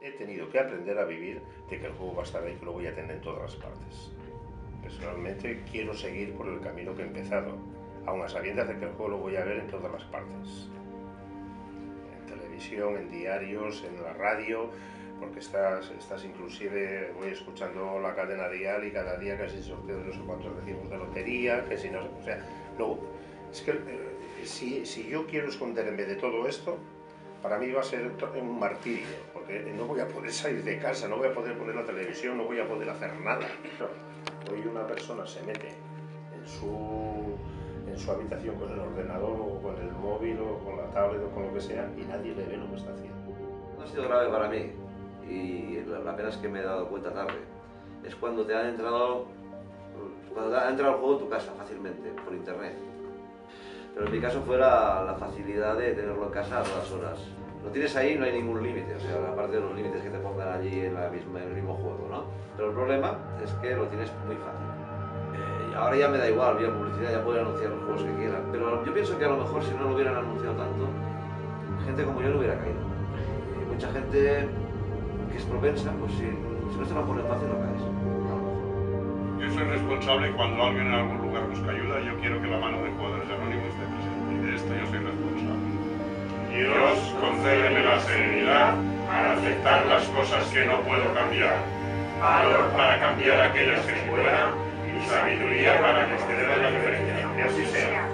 He tenido que aprender a vivir de que el juego va a estar ahí, que lo voy a tener en todas las partes. Personalmente quiero seguir por el camino que he empezado, aun a sabiendas de que el juego lo voy a ver en todas las partes. En televisión, en diarios, en la radio, porque estás inclusive, voy escuchando la cadena dial y cada día casi sorteo de no sé cuántos recibos de lotería, que si no, o sea, luego, es que si yo quiero esconderme de todo esto, para mí va a ser un martirio, porque no voy a poder salir de casa, no voy a poder poner la televisión, no voy a poder hacer nada. Hoy una persona se mete en su habitación con el ordenador o con el móvil o con la tablet o con lo que sea y nadie le ve lo que está haciendo. No ha sido grave para mí y la pena es que me he dado cuenta tarde. Es cuando te han entrado, cuando ha entrado el juego en tu casa fácilmente, por internet. Pero en mi caso fue la facilidad de tenerlo en casa a todas horas. Lo tienes ahí, no hay ningún límite, o sea, aparte de los límites que te pongan allí en el mismo juego, ¿no? Pero el problema es que lo tienes muy fácil. Y ahora ya me da igual, vía publicidad, ya pueden anunciar los juegos que quieran. Pero yo pienso que a lo mejor si no lo hubieran anunciado tanto, gente como yo no hubiera caído. Y mucha gente que es propensa, pues si no se lo ponen fácil no caes. Yo soy responsable cuando alguien en algún lugar busca ayuda, yo quiero que la mano de Jugadores Anónimos esté presente. Y de esto yo soy responsable. Dios, concédeme la serenidad para aceptar las cosas que no puedo cambiar, valor para cambiar aquellas que sí pueda y sabiduría para que se dé la diferencia. Que así sea.